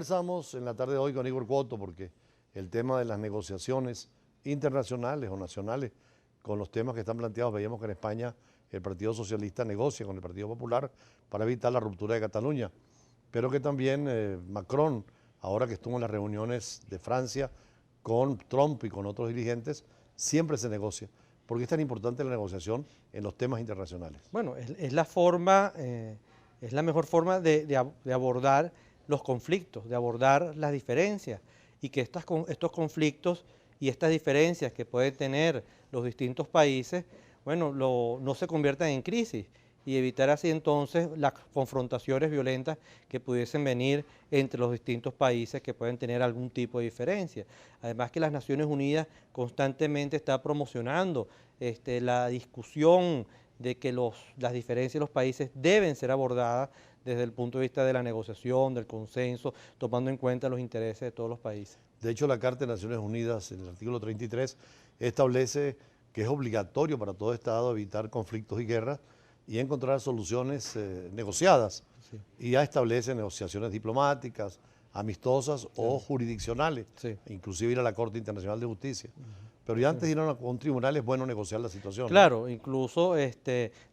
Conversamos en la tarde de hoy con Igor Cotto porque el tema de las negociaciones internacionales o nacionales con los temas que están planteados, veíamos que en España el Partido Socialista negocia con el Partido Popular para evitar la ruptura de Cataluña, pero que también Macron, ahora que estuvo en las reuniones de Francia con Trump y con otros dirigentes, siempre se negocia. ¿Por qué es tan importante la negociación en los temas internacionales? Bueno, es la forma, es la mejor forma de abordar los conflictos, de abordar las diferencias y que estos conflictos y estas diferencias que pueden tener los distintos países, bueno, no se conviertan en crisis y evitar así entonces las confrontaciones violentas que pudiesen venir entre los distintos países que pueden tener algún tipo de diferencia. Además que las Naciones Unidas constantemente está promocionando la discusión de que las diferencias de los países deben ser abordadas desde el punto de vista de la negociación, del consenso, tomando en cuenta los intereses de todos los países. De hecho, la Carta de Naciones Unidas, en el artículo 33, establece que es obligatorio para todo Estado evitar conflictos y guerras y encontrar soluciones negociadas. Sí. Y ya establece negociaciones diplomáticas, amistosas o jurisdiccionales, inclusive ir a la Corte Internacional de Justicia. Pero ya antes de ir a un tribunal es bueno negociar la situación. Claro, ¿no? incluso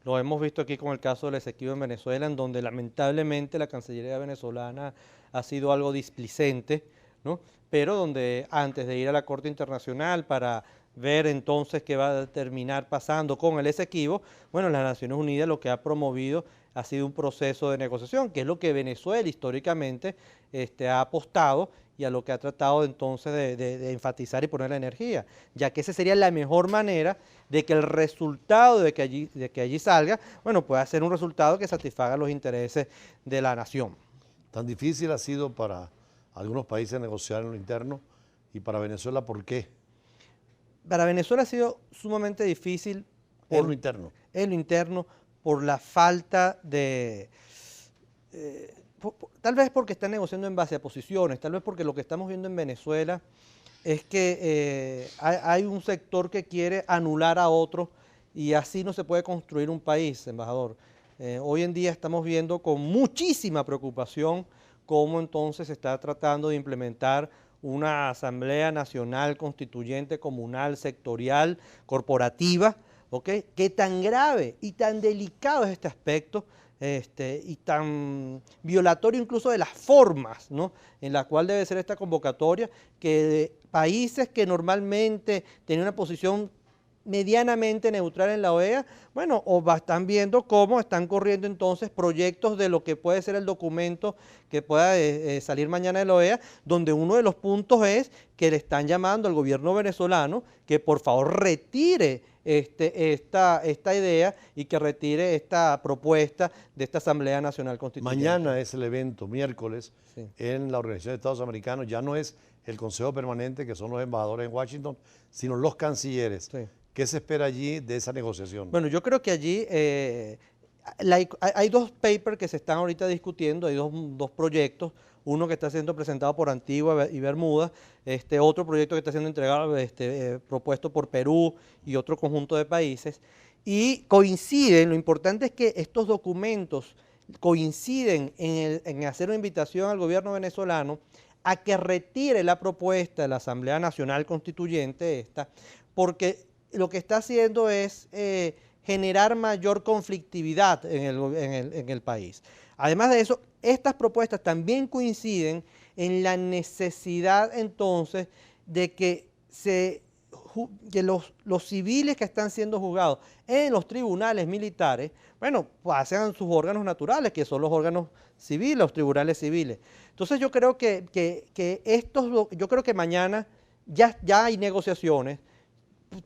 lo hemos visto aquí con el caso del Esequibo en Venezuela, en donde lamentablemente la Cancillería venezolana ha sido algo displicente, ¿no? Pero donde antes de ir a la Corte Internacional para ver entonces qué va a terminar pasando con el Esequibo, bueno, las Naciones Unidas lo que ha promovido ha sido un proceso de negociación, que es lo que Venezuela históricamente ha apostado y a lo que ha tratado entonces de enfatizar y poner la energía, ya que esa sería la mejor manera de que el resultado de que allí salga, bueno, pueda ser un resultado que satisfaga los intereses de la nación. Tan difícil ha sido para algunos países negociar en lo interno y para Venezuela, ¿por qué? Para Venezuela ha sido sumamente difícil Por lo interno. En lo interno, por la falta tal vez porque están negociando en base a posiciones, tal vez porque lo que estamos viendo en Venezuela es que hay un sector que quiere anular a otro y así no se puede construir un país, embajador. Hoy en día estamos viendo con muchísima preocupación cómo entonces se está tratando de implementar una Asamblea Nacional Constituyente, comunal, sectorial, corporativa, ¿okay? Qué tan grave y tan delicado es este aspecto y tan violatorio incluso de las formas, ¿no?, en la cual debe ser esta convocatoria, que países que normalmente tienen una posición medianamente neutral en la OEA, bueno, están viendo cómo están corriendo entonces proyectos de lo que puede ser el documento que pueda salir mañana de la OEA, donde uno de los puntos es que le están llamando al gobierno venezolano que por favor retire esta idea y que retire esta propuesta de esta Asamblea Nacional Constituyente. Mañana es el evento, miércoles, sí, en la Organización de Estados Americanos. Ya no es el Consejo Permanente, que son los embajadores en Washington, sino los cancilleres. Sí. ¿Qué se espera allí de esa negociación? Bueno, yo creo que allí hay dos papers que se están ahorita discutiendo, hay dos proyectos, uno que está siendo presentado por Antigua y Bermuda, otro proyecto que está siendo entregado, propuesto por Perú y otro conjunto de países, y coinciden, lo importante es que estos documentos coinciden en hacer una invitación al gobierno venezolano a que retire la propuesta de la Asamblea Nacional Constituyente porque lo que está haciendo es generar mayor conflictividad en el país. Además de eso, estas propuestas también coinciden en la necesidad entonces de que los civiles que están siendo juzgados en los tribunales militares, bueno, pasen a sus órganos naturales, que son los órganos civiles, los tribunales civiles. Entonces yo creo yo creo que mañana ya hay negociaciones,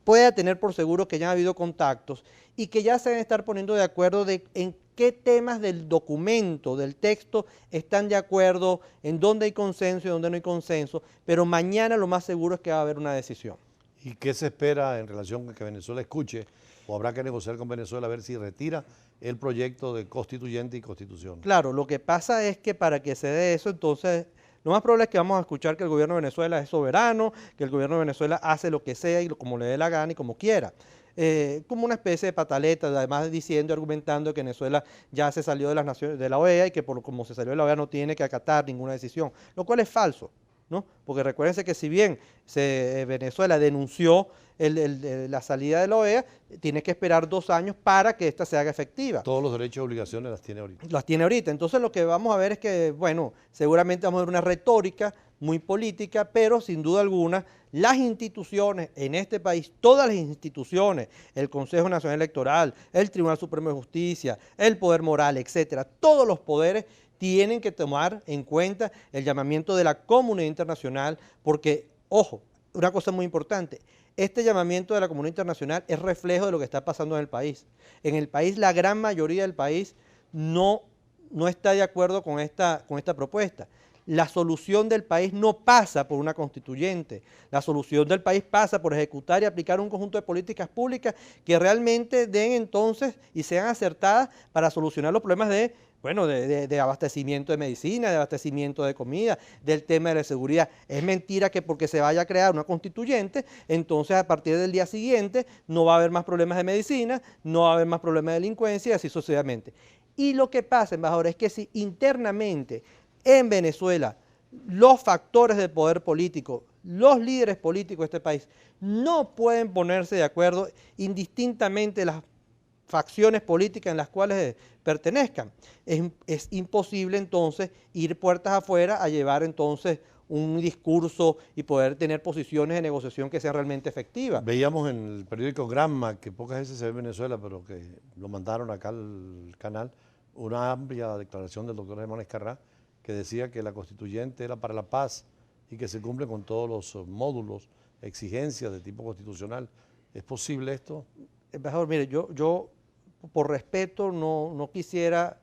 pueda tener por seguro que ya ha habido contactos y que ya se van a estar poniendo de acuerdo en qué temas del documento, del texto, están de acuerdo, en dónde hay consenso y dónde no hay consenso, pero mañana lo más seguro es que va a haber una decisión. ¿Y qué se espera en relación con que Venezuela escuche o habrá que negociar con Venezuela a ver si retira el proyecto de constituyente y constitución? Claro, lo que pasa es que para que se dé eso, entonces lo más probable es que vamos a escuchar que el gobierno de Venezuela es soberano, que el gobierno de Venezuela hace lo que sea y como le dé la gana y como quiera. como una especie de pataleta, además diciendo, argumentando que Venezuela ya se salió de las naciones, de la OEA y que como se salió de la OEA no tiene que acatar ninguna decisión, lo cual es falso, ¿no? Porque recuérdense que si bien Venezuela denunció la salida de la OEA, tiene que esperar 2 años para que esta se haga efectiva. Todos los derechos y obligaciones las tiene ahorita. Las tiene ahorita. Entonces lo que vamos a ver es que, bueno, seguramente vamos a ver una retórica muy política, pero sin duda alguna las instituciones en este país, todas las instituciones, el Consejo Nacional Electoral, el Tribunal Supremo de Justicia, el Poder Moral, etcétera, todos los poderes tienen que tomar en cuenta el llamamiento de la comunidad internacional, porque, ojo, una cosa muy importante, este llamamiento de la comunidad internacional es reflejo de lo que está pasando en el país. En el país, la gran mayoría del país no está de acuerdo con esta propuesta. La solución del país no pasa por una constituyente, la solución del país pasa por ejecutar y aplicar un conjunto de políticas públicas que realmente den entonces y sean acertadas para solucionar los problemas de abastecimiento de medicina, de abastecimiento de comida, del tema de la seguridad. Es mentira que porque se vaya a crear una constituyente, entonces a partir del día siguiente no va a haber más problemas de medicina, no va a haber más problemas de delincuencia y así sucesivamente. Y lo que pasa, embajador, es que si internamente en Venezuela los factores del poder político, los líderes políticos de este país no pueden ponerse de acuerdo indistintamente las facciones políticas en las cuales pertenezcan. Es imposible entonces ir puertas afuera a llevar entonces un discurso y poder tener posiciones de negociación que sean realmente efectivas. Veíamos en el periódico Granma, que pocas veces se ve en Venezuela, pero que lo mandaron acá al canal, una amplia declaración del doctor Germán Escarrá, que decía que la constituyente era para la paz y que se cumple con todos los módulos, exigencias de tipo constitucional. ¿Es posible esto? Embajador, mire, yo por respeto no quisiera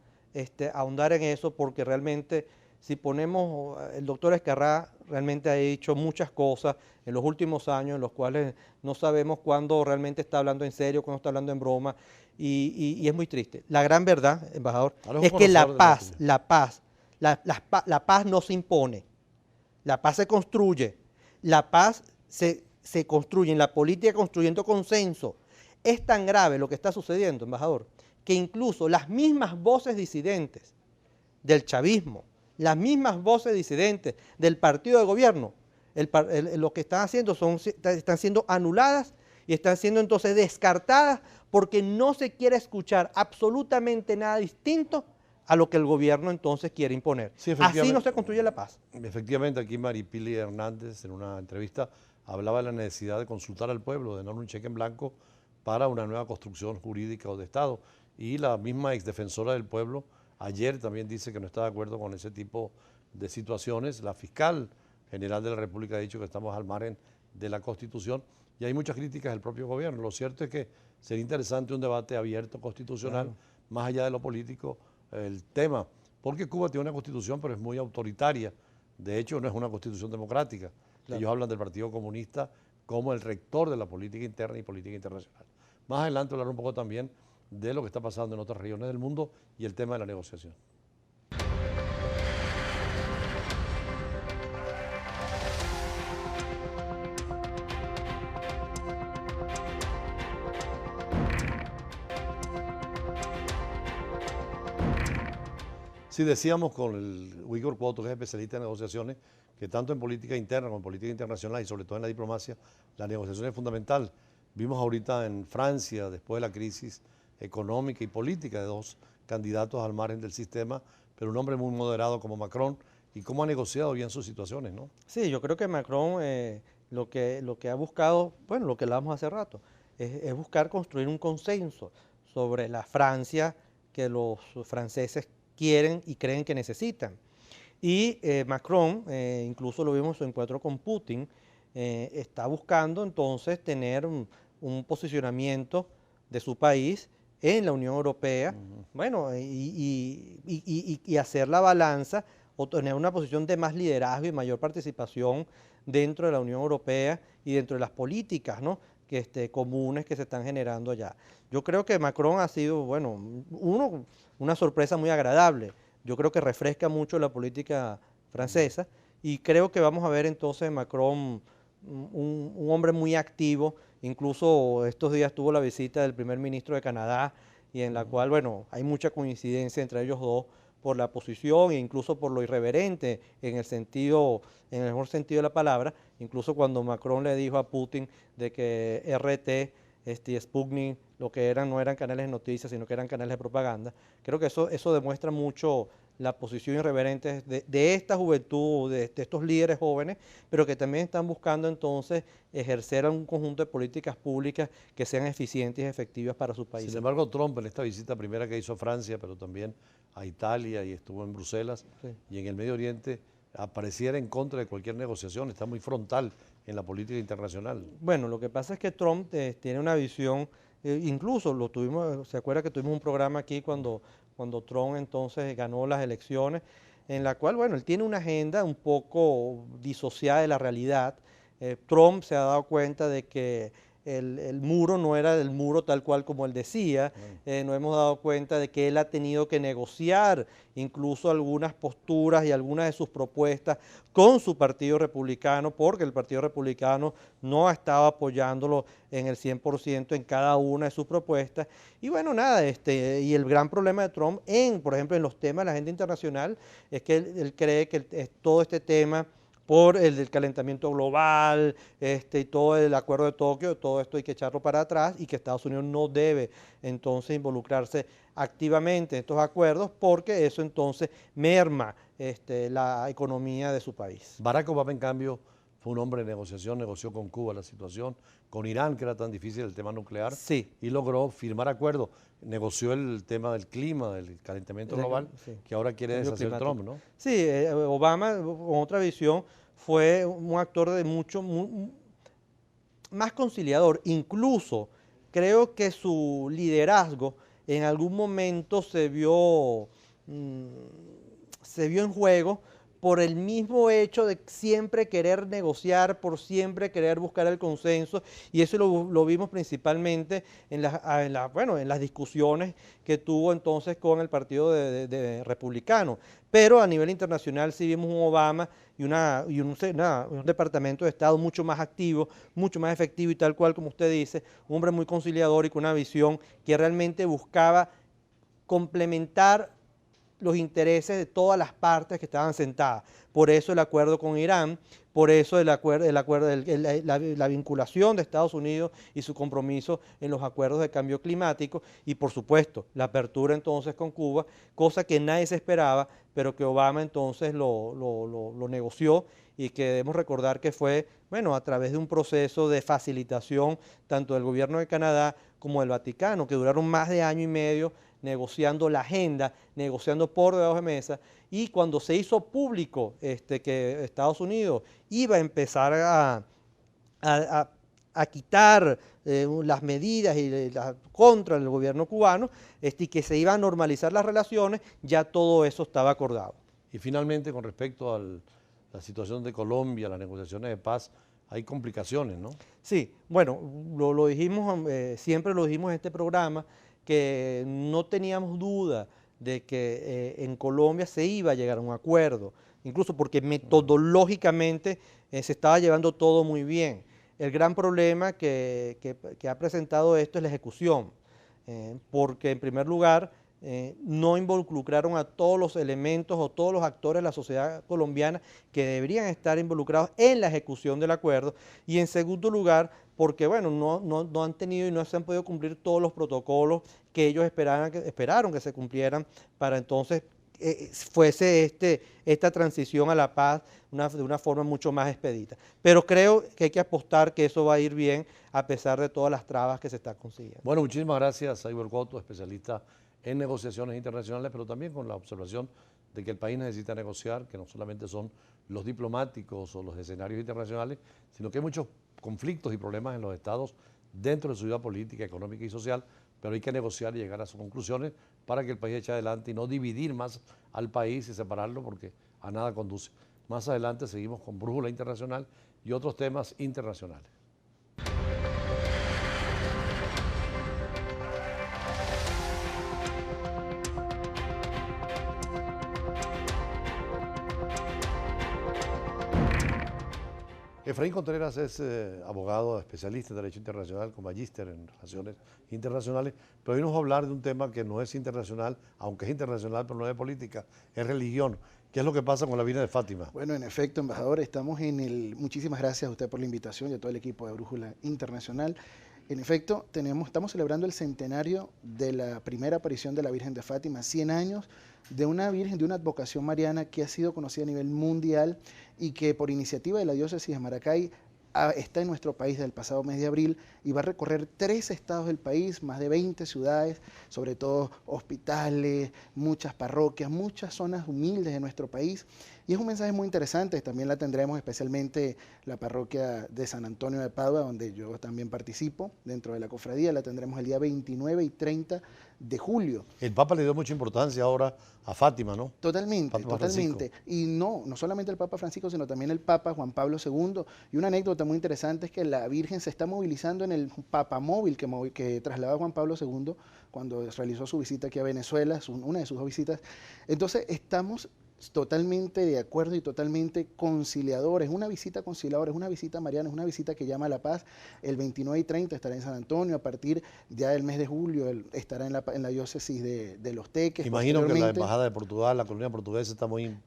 ahondar en eso, porque realmente si ponemos, el doctor Escarrá realmente ha dicho muchas cosas en los últimos años en los cuales no sabemos cuándo realmente está hablando en serio, cuándo está hablando en broma, y es muy triste. La gran verdad, embajador, es que la paz no se impone, la paz se construye, la paz se construye en la política construyendo consenso. Es tan grave lo que está sucediendo, embajador, que incluso las mismas voces disidentes del chavismo, las mismas voces disidentes del partido de gobierno, lo que están haciendo están siendo anuladas y están siendo entonces descartadas porque no se quiere escuchar absolutamente nada distinto a lo que el gobierno entonces quiere imponer. Sí, así no se construye la paz. Efectivamente, aquí Maripili Hernández en una entrevista hablaba de la necesidad de consultar al pueblo, de dar un cheque en blanco para una nueva construcción jurídica o de Estado. Y la misma exdefensora del pueblo ayer también dice que no está de acuerdo con ese tipo de situaciones. La fiscal general de la República ha dicho que estamos al margen de la Constitución y hay muchas críticas del propio gobierno. Lo cierto es que sería interesante un debate abierto constitucional, claro, más allá de lo político, el tema, porque Cuba tiene una constitución pero es muy autoritaria. De hecho, no es una constitución democrática. Claro. Ellos hablan del Partido Comunista como el rector de la política interna y política internacional. Más adelante hablar un poco también de lo que está pasando en otras regiones del mundo y el tema de la negociación. Sí, decíamos con el Uigor Cuoto, que es especialista en negociaciones, que tanto en política interna como en política internacional y sobre todo en la diplomacia, la negociación es fundamental. Vimos ahorita en Francia, después de la crisis económica y política de dos candidatos al margen del sistema, pero un hombre muy moderado como Macron, y cómo ha negociado bien sus situaciones, ¿no? Sí, yo creo que Macron lo que ha buscado, bueno, lo que hablábamos hace rato, es buscar construir un consenso sobre la Francia que los franceses quieren y creen que necesitan. Y Macron, incluso lo vimos en su encuentro con Putin, está buscando entonces tener un posicionamiento de su país en la Unión Europea, bueno, y hacer la balanza o tener una posición de más liderazgo y mayor participación dentro de la Unión Europea y dentro de las políticas, ¿no?, comunes que se están generando allá. Yo creo que Macron ha sido, bueno, una sorpresa muy agradable. Yo creo que refresca mucho la política francesa y creo que vamos a ver entonces en Macron un hombre muy activo Incluso estos días tuvo la visita del primer ministro de Canadá y en la cual, bueno, hay mucha coincidencia entre ellos dos por la posición e incluso por lo irreverente en el sentido, en el mejor sentido de la palabra, incluso cuando Macron le dijo a Putin de que RT y Sputnik lo que eran no eran canales de noticias, sino que eran canales de propaganda. Creo que eso demuestra mucho la posición irreverente de esta juventud, de estos líderes jóvenes, pero que también están buscando entonces ejercer un conjunto de políticas públicas que sean eficientes y efectivas para sus países. Sin embargo, Trump en esta visita primera que hizo a Francia, pero también a Italia y estuvo en Bruselas Sí. y en el Medio Oriente, apareciera en contra de cualquier negociación, está muy frontal en la política internacional. Bueno, lo que pasa es que Trump tiene una visión, incluso lo tuvimos, se acuerda que tuvimos un programa aquí cuando Trump entonces ganó las elecciones, en la cual, bueno, él tiene una agenda un poco disociada de la realidad. Trump se ha dado cuenta de que el muro no era el muro tal cual como él decía, nos hemos dado cuenta de que él ha tenido que negociar incluso algunas posturas y algunas de sus propuestas con su partido republicano, porque el partido republicano no ha estado apoyándolo en el 100% en cada una de sus propuestas. Y bueno, nada, y el gran problema de Trump, por ejemplo, en los temas de la agenda internacional, es que él cree que todo este tema por el del calentamiento global y todo el acuerdo de Tokio, todo esto hay que echarlo para atrás y que Estados Unidos no debe entonces involucrarse activamente en estos acuerdos porque eso entonces merma la economía de su país. Barack Obama, en cambio, fue un hombre de negociación, negoció con Cuba la situación, con Irán, que era tan difícil el tema nuclear, Sí. y logró firmar acuerdos. Negoció el tema del clima, del calentamiento global, Sí. que ahora quiere Cambio deshacer climático. Trump, ¿no? Sí, Obama, con otra visión, fue un actor de más conciliador. Incluso creo que su liderazgo en algún momento se vio en juego por el mismo hecho de siempre querer negociar, por siempre querer buscar el consenso, y eso lo vimos principalmente en las discusiones que tuvo entonces con el partido de republicano. Pero a nivel internacional sí vimos un Obama y un departamento de Estado mucho más activo, mucho más efectivo y tal cual como usted dice, un hombre muy conciliador y con una visión que realmente buscaba complementar los intereses de todas las partes que estaban sentadas. Por eso el acuerdo con Irán, por eso la vinculación de Estados Unidos y su compromiso en los acuerdos de cambio climático y por supuesto la apertura entonces con Cuba, cosa que nadie se esperaba, pero que Obama entonces lo negoció y que debemos recordar que fue, bueno, a través de un proceso de facilitación tanto del gobierno de Canadá como del Vaticano, que duraron más de año y medio negociando la agenda, negociando por debajo de mesa, y cuando se hizo público que Estados Unidos iba a empezar a quitar las medidas contra el gobierno cubano y que se iban a normalizar las relaciones, ya todo eso estaba acordado. Y finalmente, con respecto a la situación de Colombia, las negociaciones de paz, hay complicaciones, ¿no? Sí, bueno, lo dijimos, siempre lo dijimos en este programa, que no teníamos duda de que en Colombia se iba a llegar a un acuerdo, incluso porque metodológicamente se estaba llevando todo muy bien. El gran problema que ha presentado esto es la ejecución, porque en primer lugar no involucraron a todos los elementos o todos los actores de la sociedad colombiana que deberían estar involucrados en la ejecución del acuerdo, y en segundo lugar porque bueno, no han tenido y no se han podido cumplir todos los protocolos que ellos esperaron que se cumplieran para entonces fuese esta transición a la paz de una forma mucho más expedita. Pero creo que hay que apostar que eso va a ir bien a pesar de todas las trabas que se están consiguiendo. Bueno, muchísimas gracias, Cyber Coto, especialista en negociaciones internacionales, pero también con la observación de que el país necesita negociar, que no solamente son los diplomáticos o los escenarios internacionales, sino que hay muchos conflictos y problemas en los estados dentro de su vida política, económica y social, pero hay que negociar y llegar a sus conclusiones para que el país eche adelante y no dividir más al país y separarlo porque a nada conduce. Más adelante seguimos con Brújula Internacional y otros temas internacionales. Efraín Contreras es abogado especialista en Derecho Internacional con magíster en Relaciones Internacionales, pero hoy nos va a hablar de un tema que no es internacional, aunque es internacional, pero no es política, es religión. ¿Qué es lo que pasa con la Virgen de Fátima? Bueno, en efecto, embajador, estamos en el... Muchísimas gracias a usted por la invitación y a todo el equipo de Brújula Internacional. En efecto, estamos celebrando el centenario de la primera aparición de la Virgen de Fátima, 100 años de una Virgen, de una advocación mariana que ha sido conocida a nivel mundial y que por iniciativa de la diócesis de Maracay está en nuestro país desde el pasado mes de abril y va a recorrer 3 estados del país, más de 20 ciudades, sobre todo hospitales, muchas parroquias, muchas zonas humildes de nuestro país. Y es un mensaje muy interesante, también la tendremos especialmente la parroquia de San Antonio de Padua, donde yo también participo dentro de la cofradía, la tendremos el día 29 y 30 de julio. El Papa le dio mucha importancia ahora a Fátima, ¿no? Totalmente, Papa totalmente. Francisco. Y no solamente el Papa Francisco, sino también el Papa Juan Pablo II. Y una anécdota muy interesante es que la Virgen se está movilizando en el papamóvil que trasladaba Juan Pablo II cuando realizó su visita aquí a Venezuela, una de sus 2 visitas. Entonces estamos totalmente de acuerdo y totalmente conciliadores. Una visita conciliadora, es una visita mariana, es una visita que llama a la paz. El 29 y 30 estará en San Antonio, a partir ya del mes de julio estará en la diócesis de Los Teques. Imagino que la Embajada de Portugal, la colonia portuguesa está muy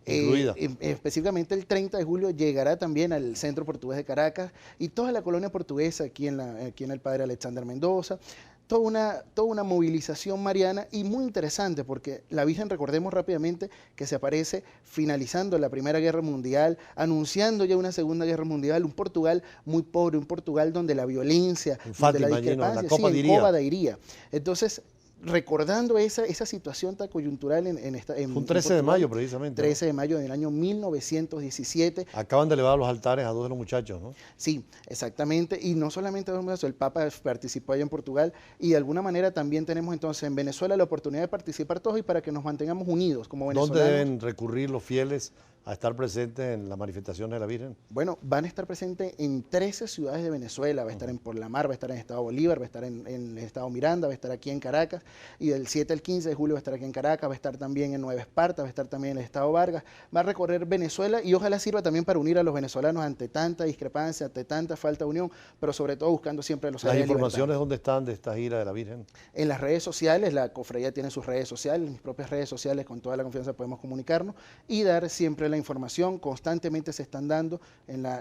incluida. Específicamente el 30 de julio llegará también al Centro Portugués de Caracas y toda la colonia portuguesa aquí en el Padre Alexander Mendoza. Toda una movilización mariana y muy interesante porque la Virgen, recordemos rápidamente, que se aparece finalizando la Primera Guerra Mundial, anunciando ya una Segunda Guerra Mundial, un Portugal muy pobre, un Portugal donde la violencia, donde la discrepancia, en Copa de Iría. Entonces, recordando esa situación tan coyuntural un 13 de mayo precisamente. 13 de mayo del año 1917. Acaban de elevar a los altares a 2 de los muchachos, ¿no? Sí, exactamente. Y no solamente el Papa participó allá en Portugal y de alguna manera también tenemos entonces en Venezuela la oportunidad de participar todos y para que nos mantengamos unidos como venezolanos. ¿Dónde deben recurrir los fieles a estar presentes en las manifestaciones de la Virgen? Bueno, van a estar presentes en 13 ciudades de Venezuela, va a estar en Por la Mar, va a estar en Estado Bolívar, va a estar en el Estado Miranda, va a estar aquí en Caracas, y del 7 al 15 de julio va a estar aquí en Caracas, va a estar también en Nueva Esparta, va a estar también en el Estado Vargas, va a recorrer Venezuela y ojalá sirva también para unir a los venezolanos ante tanta discrepancia, ante tanta falta de unión, pero sobre todo buscando siempre los ¿Las informaciones dónde están de esta gira de la Virgen? En las redes sociales, la cofradía tiene sus redes sociales, mis propias redes sociales, con toda la confianza podemos comunicarnos y dar siempre la información. Constantemente se están dando,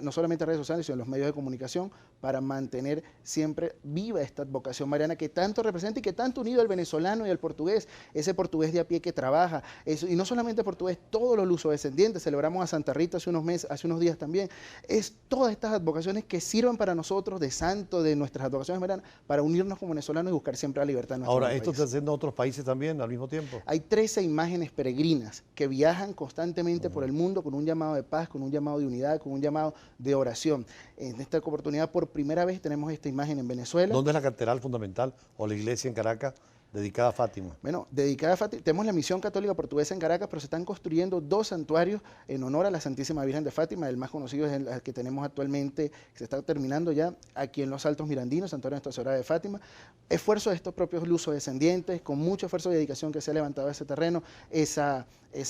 no solamente en redes sociales, sino en los medios de comunicación, para mantener siempre viva esta advocación mariana que tanto representa y que tanto unido al venezolano y al portugués, ese portugués de a pie que trabaja, y no solamente portugués, todos los lusodescendientes, celebramos a Santa Rita hace unos días también, es todas estas advocaciones que sirvan para nosotros de santo, de nuestras advocaciones marianas, para unirnos como venezolanos y buscar siempre la libertad en nuestro Ahora, país. ¿esto está haciendo otros países también al mismo tiempo? Hay 13 imágenes peregrinas que viajan constantemente por el mundo con un llamado de paz, con un llamado de unidad, con un llamado de oración. En esta oportunidad, por primera vez, tenemos esta imagen en Venezuela. ¿Dónde es la catedral fundamental o la iglesia en Caracas dedicada a Fátima? Bueno, dedicada a Fátima. Tenemos la Misión Católica Portuguesa en Caracas, pero se están construyendo 2 santuarios en honor a la Santísima Virgen de Fátima. El más conocido es el que tenemos actualmente, que se está terminando ya, aquí en los Altos Mirandinos, Santuario de Nuestra Señora de Fátima. Esfuerzo de estos propios lusodescendientes, con mucho esfuerzo y dedicación que se ha levantado ese terreno, esa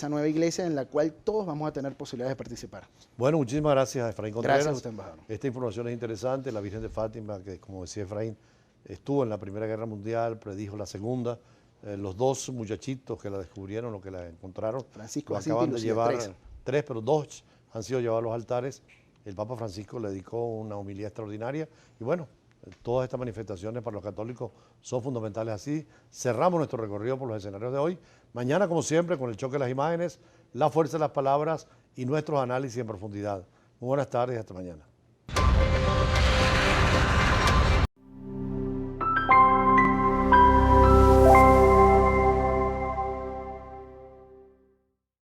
nueva iglesia en la cual todos vamos a tener posibilidades de participar. Bueno, muchísimas gracias, Efraín Contreras. Gracias a usted, embajador. Esta información es interesante. La Virgen de Fátima, que como decía Efraín, estuvo en la Primera Guerra Mundial, predijo la Segunda. Los 2 muchachitos que la descubrieron o que la encontraron, Francisco lo acaban de llevar, 3, pero 2 han sido llevados a los altares. El Papa Francisco le dedicó una homilía extraordinaria y bueno, todas estas manifestaciones para los católicos son fundamentales. Así cerramos nuestro recorrido por los escenarios de hoy. Mañana, como siempre, con el choque de las imágenes, la fuerza de las palabras y nuestros análisis en profundidad. Muy buenas tardes y hasta mañana.